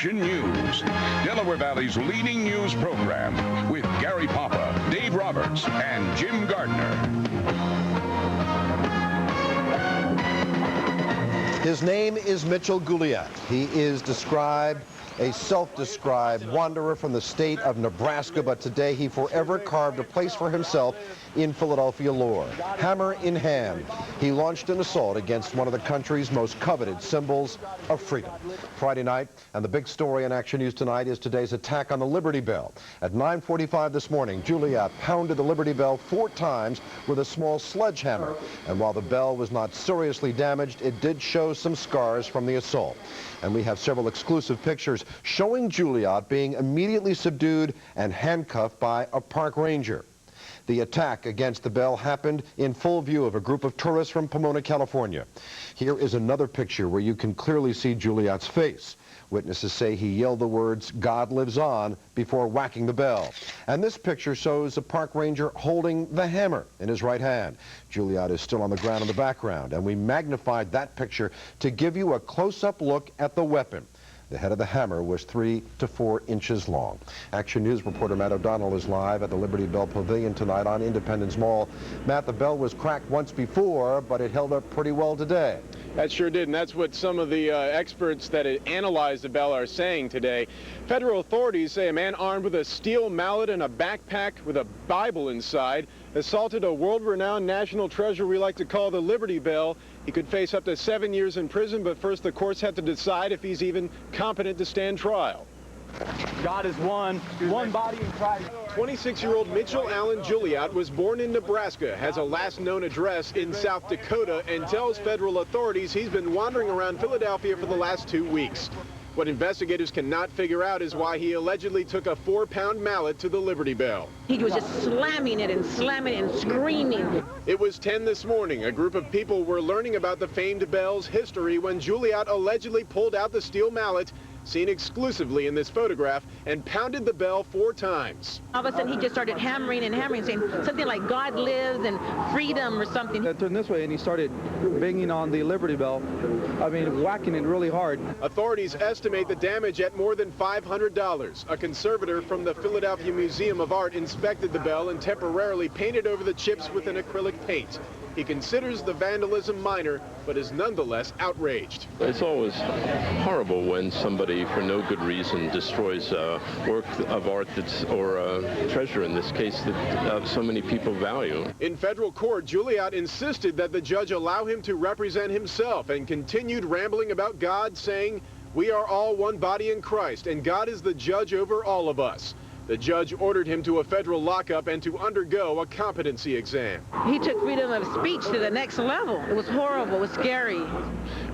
Action News, Delaware Valley's leading news program with Gary Papa, Dave Roberts, and Jim Gardner. His name is Mitchell Guilliatt. He is described a self-described wanderer from the state of Nebraska, but today he forever carved a place for himself in Philadelphia lore. Hammer in hand, he launched an assault against one of the country's most coveted symbols of freedom. Friday night, and the big story in Action News tonight is today's attack on the Liberty Bell. At 9:45 this morning, Guilliatt pounded the Liberty Bell 4 times with a small sledgehammer. And while the bell was not seriously damaged, it did show some scars from the assault. And we have several exclusive pictures showing Guilliatt being immediately subdued and handcuffed by a park ranger. The attack against the bell happened in full view of a group of tourists from Pomona, California. Here is another picture where you can clearly see Guilliatt's face. Witnesses say he yelled the words, "God lives on," before whacking the bell. And this picture shows a park ranger holding the hammer in his right hand. Guilliatt is still on the ground in the background, and we magnified that picture to give you a close-up look at the weapon. The head of the hammer was 3 to 4 inches long. Action News reporter Matt O'Donnell is live at the Liberty Bell Pavilion tonight on Independence Mall. Matt, the bell was cracked once before, but it held up pretty well today. That sure did, and that's what some of the experts that analyzed the bell are saying today. Federal authorities say a man armed with a steel mallet and a backpack with a Bible inside assaulted a world-renowned national treasure we like to call the Liberty Bell. He could face up to 7 years in prison, but first the courts have to decide if he's even competent to stand trial. God is one body in Christ. 26-year-old Mitchell Allen Guilliatt was born in Nebraska, has a last known address in South Dakota, and tells federal authorities he's been wandering around Philadelphia for the last 2 weeks. What investigators cannot figure out is why he allegedly took a 4-pound mallet to the Liberty Bell. He was just slamming it and screaming. It was 10 this morning. A group of people were learning about the famed bell's history when Guilliatt allegedly pulled out the steel mallet, seen exclusively in this photograph, and pounded the bell 4 times. All of a sudden, he just started hammering and hammering, saying something like "God lives" and "freedom" or something. I turned this way, and he started banging on the Liberty Bell. I mean, whacking it really hard. Authorities estimate the damage at more than $500. A conservator from the Philadelphia Museum of Art inspected the bell and temporarily painted over the chips with an acrylic paint. He considers the vandalism minor, but is nonetheless outraged. It's always horrible when somebody, for no good reason, destroys a work of art or a treasure, in this case, that so many people value. In federal court, Guilliatt insisted that the judge allow him to represent himself and continued rambling about God, saying, "We are all one body in Christ, and God is the judge over all of us." The judge ordered him to a federal lockup and to undergo a competency exam. He took freedom of speech to the next level. It was horrible. It was scary.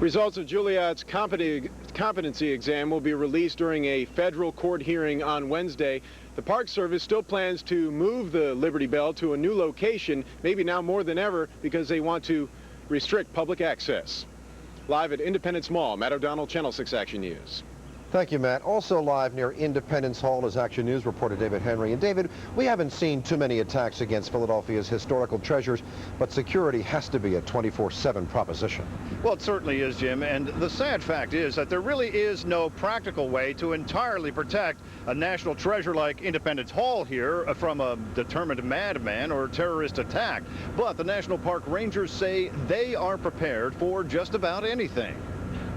Results of Guilliatt's competency exam will be released during a federal court hearing on Wednesday. The Park Service still plans to move the Liberty Bell to a new location, maybe now more than ever, because they want to restrict public access. Live at Independence Mall, Matt O'Donnell, Channel 6 Action News. Thank you, Matt. Also live near Independence Hall is Action News reporter David Henry. And David, we haven't seen too many attacks against Philadelphia's historical treasures, but security has to be a 24/7 proposition. Well, it certainly is, Jim. And the sad fact is that there really is no practical way to entirely protect a national treasure like Independence Hall here from a determined madman or terrorist attack. But the National Park Rangers say they are prepared for just about anything.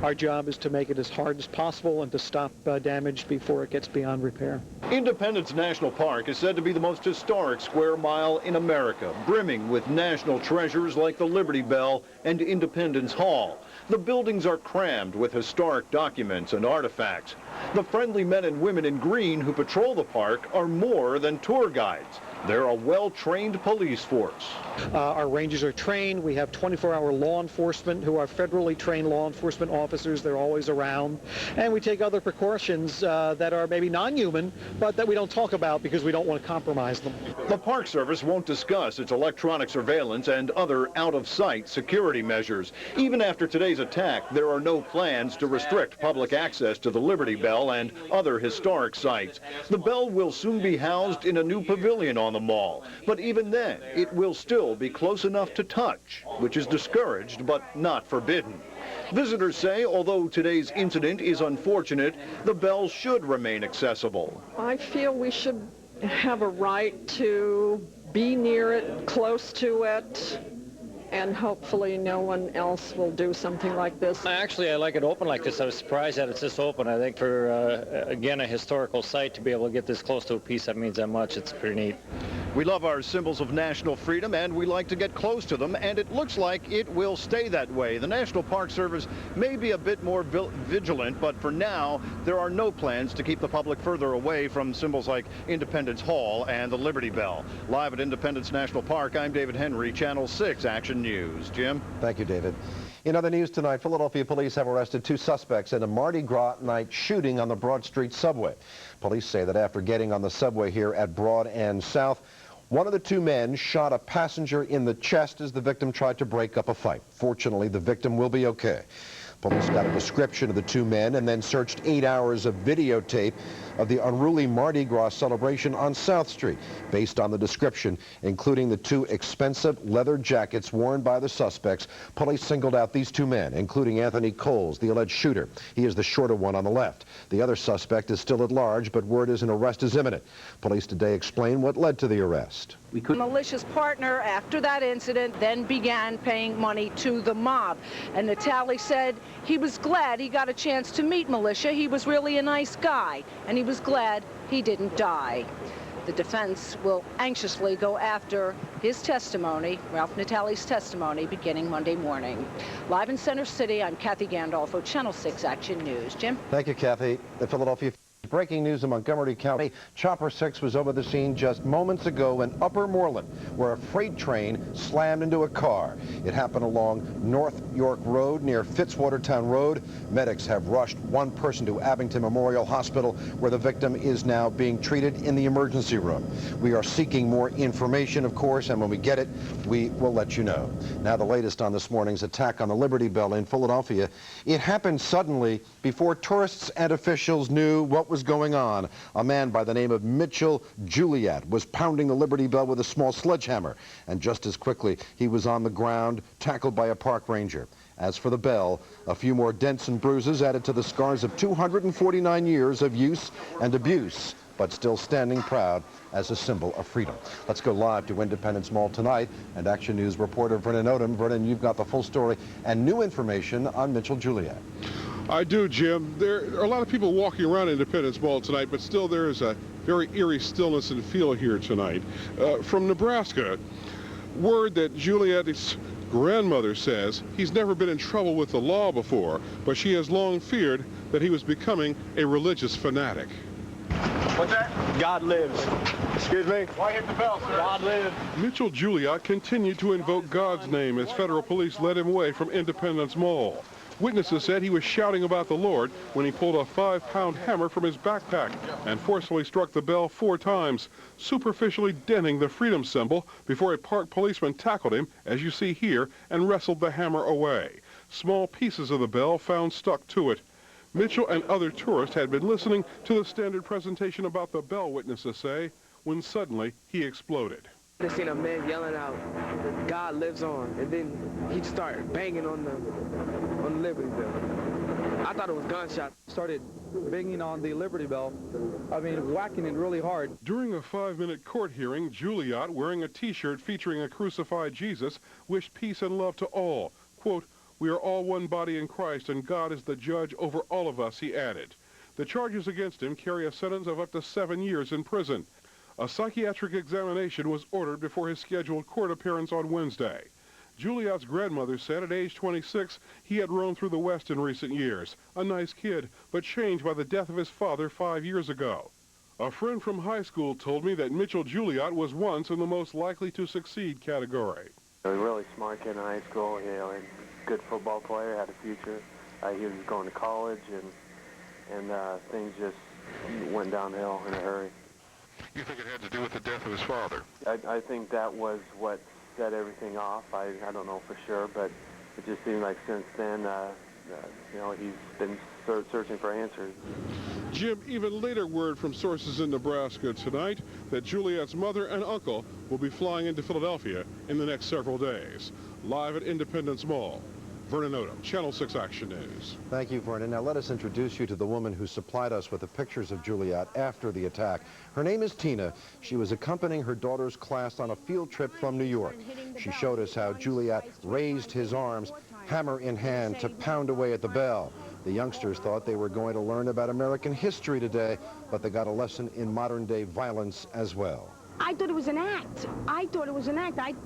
Our job is to make it as hard as possible and to stop damage before it gets beyond repair. Independence National Park is said to be the most historic square mile in America, brimming with national treasures like the Liberty Bell and Independence Hall. The buildings are crammed with historic documents and artifacts. The friendly men and women in green who patrol the park are more than tour guides. They're a well-trained police force. Our rangers are trained. We have 24-hour law enforcement who are federally trained law enforcement officers. They're always around. And we take other precautions that are maybe non-human, but that we don't talk about because we don't want to compromise them. The Park Service won't discuss its electronic surveillance and other out-of-sight security measures. Even after today's attack, there are no plans to restrict public access to the Liberty Bell and other historic sites. The bell will soon be housed in a new pavilion on on the mall. But even then, it will still be close enough to touch, which is discouraged but not forbidden. Visitors say, although today's incident is unfortunate, the bell should remain accessible. I feel we should have a right to be near it, close to it, and hopefully no one else will do something like this. Actually, I like it open like this. I was surprised that it's this open. I think for, again, a historical site, to be able to get this close to a piece that means that much, it's pretty neat. We love our symbols of national freedom, and we like to get close to them, and it looks like it will stay that way. The National Park Service may be a bit more vigilant, but for now, there are no plans to keep the public further away from symbols like Independence Hall and the Liberty Bell. Live at Independence National Park, I'm David Henry, Channel 6 Action News. Jim? Thank you, David. In other news tonight, Philadelphia police have arrested 2 suspects in a Mardi Gras night shooting on the Broad Street subway. Police say that after getting on the subway here at Broad and South, one of the 2 men shot a passenger in the chest as the victim tried to break up a fight. Fortunately, the victim will be okay. Police got a description of the 2 men and then searched 8 hours of videotape of the unruly Mardi Gras celebration on South Street. Based on the description, including the 2 expensive leather jackets worn by the suspects, police singled out these 2 men, including Anthony Coles, the alleged shooter. He is the shorter one on the left. The other suspect is still at large, but word is an arrest is imminent. Police today explain what led to the arrest. Malicious partner, after that incident, then began paying money to the mob. And Natale said he was glad he got a chance to meet Militia. He was really a nice guy, and he was glad he didn't die. The defense will anxiously go after his testimony, Ralph Natale's testimony, beginning Monday morning. Live in Center City, I'm Kathy Gandolfo, Channel 6 Action News. Jim? Thank you, Kathy. The Philadelphia. Breaking news in Montgomery County. Chopper 6 was over the scene just moments ago in Upper Moreland, where a freight train slammed into a car. It happened along North York Road near Fitzwatertown Road. Medics have rushed 1 person to Abington Memorial Hospital, where the victim is now being treated in the emergency room. We are seeking more information, of course, and when we get it, we will let you know. Now, the latest on this morning's attack on the Liberty Bell in Philadelphia. It happened suddenly before tourists and officials knew what was going on. A man by the name of Mitchell Guilliatt was pounding the Liberty Bell with a small sledgehammer, and just as quickly he was on the ground, tackled by a park ranger. As for the bell, a few more dents and bruises added to the scars of 249 years of use and abuse, but still standing proud as a symbol of freedom. Let's go live to Independence Mall tonight, and Action News reporter Vernon Odom. Vernon, you've got the full story and new information on Mitchell Guilliatt. I do, Jim. There are a lot of people walking around Independence Mall tonight, but still there is a very eerie stillness and feel here tonight. From Nebraska, word that Guilliatt's grandmother says he's never been in trouble with the law before, but she has long feared that he was becoming a religious fanatic. What's that? God lives. Excuse me? Why hit the bell, sir? God lives. Mitchell Guilliatt continued to invoke God's name as federal police led him away from Independence Mall. Witnesses said he was shouting about the Lord when he pulled a 5-pound hammer from his backpack and forcefully struck the bell 4 times, superficially denting the freedom symbol before a park policeman tackled him, as you see here, and wrestled the hammer away. Small pieces of the bell found stuck to it. Mitchell and other tourists had been listening to the standard presentation about the bell, witnesses say, when suddenly he exploded. I seen a man yelling out, "God lives on," and then he'd start banging on the Liberty Bell. I thought it was gunshots. Started banging on the Liberty Bell. I mean, whacking it really hard. During a 5-minute court hearing, Guilliatt, wearing a T-shirt featuring a crucified Jesus, wished peace and love to all. Quote, "We are all one body in Christ, and God is the judge over all of us," he added. The charges against him carry a sentence of up to 7 years in prison. A psychiatric examination was ordered before his scheduled court appearance on Wednesday. Guilliatt's grandmother said at age 26 he had roamed through the West in recent years. A nice kid, but changed by the death of his father 5 years ago. A friend from high school told me that Mitchell Guilliatt was once in the most likely to succeed category. He was a really smart kid in high school, and good football player, had a future. He was going to college, and things just went downhill in a hurry. You think it had to do with the death of his father? I think that was what set everything off. I don't know for sure, but it just seemed like since then you know, he's been searching for answers. Jim, even later word from sources in Nebraska tonight that Guilliatt's mother and uncle will be flying into Philadelphia in the next several days. Live at Independence Mall, Vernon Odom, Channel 6 Action News. Thank you, Vernon. Now let us introduce you to the woman who supplied us with the pictures of Guilliatt after the attack. Her name is Tina. She was accompanying her daughter's class on a field trip from New York. She showed us how Guilliatt raised his arms, hammer in hand, to pound away at the bell. The youngsters thought they were going to learn about American history today, but they got a lesson in modern-day violence as well. I thought it was an act.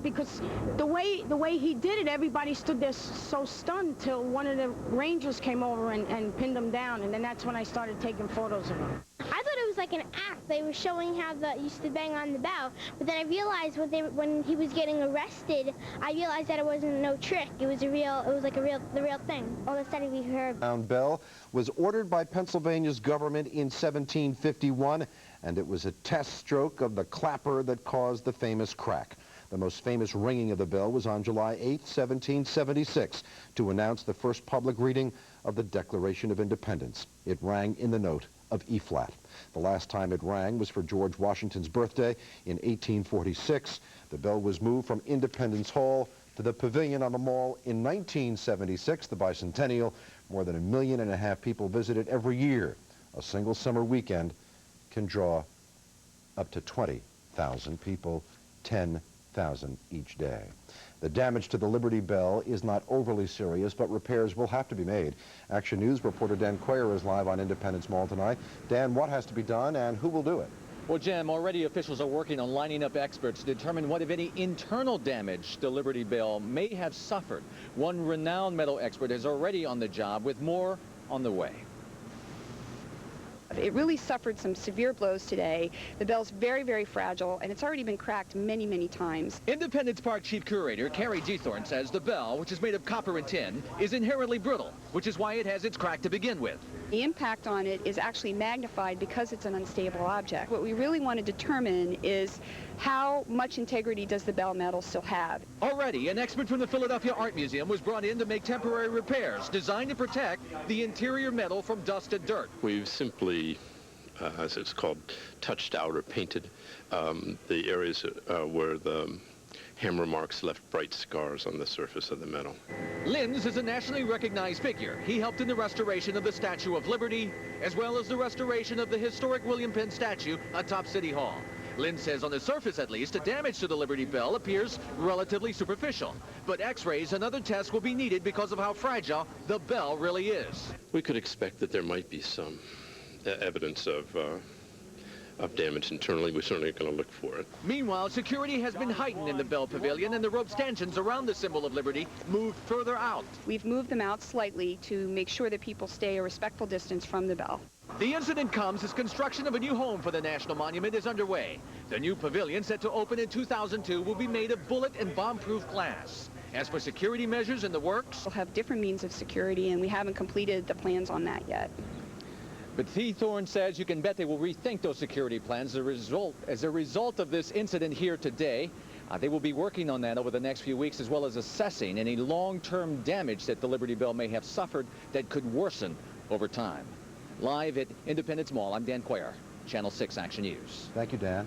Because the way he did it, everybody stood there so stunned till one of the Rangers came over and pinned him down, and then that's when I started taking photos of him. I thought it was like an act. They were showing how you used to bang on the bell, but then I realized when he was getting arrested, I realized that it wasn't no trick. It was the real thing. All of a sudden we heard. Bell was ordered by Pennsylvania's government in 1751, and it was a test stroke of the clapper that caused the famous crack. The most famous ringing of the bell was on July 8, 1776, to announce the first public reading of the Declaration of Independence. It rang in the note of E-flat. The last time it rang was for George Washington's birthday in 1846. The bell was moved from Independence Hall to the pavilion on the mall in 1976, the Bicentennial. More than 1.5 million people visit it every year. A single summer weekend can draw up to 20,000 people, 10,000 each day. The damage to the Liberty Bell is not overly serious, but repairs will have to be made. Action News reporter Dan Quayer is live on Independence Mall tonight. Dan, what has to be done and who will do it? Well, Jim, already officials are working on lining up experts to determine what, if any, internal damage the Liberty Bell may have suffered. One renowned metal expert is already on the job, with more on the way. It really suffered some severe blows today. The bell's very, very fragile, and it's already been cracked many, many times. Independence Park Chief Curator Carrie Gethorn says the bell, which is made of copper and tin, is inherently brittle, which is why it has its crack to begin with. The impact on it is actually magnified because it's an unstable object. What we really want to determine is how much integrity does the bell metal still have. Already, an expert from the Philadelphia Art Museum was brought in to make temporary repairs designed to protect the interior metal from dust and dirt. We've simply, as it's called, touched out or painted the areas where the hammer marks left bright scars on the surface of the metal. Linz is a nationally recognized figure. He helped in the restoration of the Statue of Liberty, as well as the restoration of the historic William Penn statue atop City Hall. Lynn says on the surface, at least, the damage to the Liberty Bell appears relatively superficial. But x-rays and other tests will be needed because of how fragile the bell really is. We could expect that there might be some evidence of damage internally. We're certainly going to look for it. Meanwhile, security has been heightened in the Bell Pavilion, and the rope stanchions around the symbol of liberty moved further out. We've moved them out slightly to make sure that people stay a respectful distance from the bell. The incident comes as construction of a new home for the National Monument is underway. The new pavilion, set to open in 2002, will be made of bullet and bomb-proof glass. As for security measures in the works, we'll have different means of security, and we haven't completed the plans on that yet. But Gethorn says you can bet they will rethink those security plans as a result of this incident here today. They will be working on that over the next few weeks, as well as assessing any long-term damage that the Liberty Bell may have suffered that could worsen over time. Live at Independence Mall, I'm Dan Quayer, Channel 6 Action News. Thank you, Dan.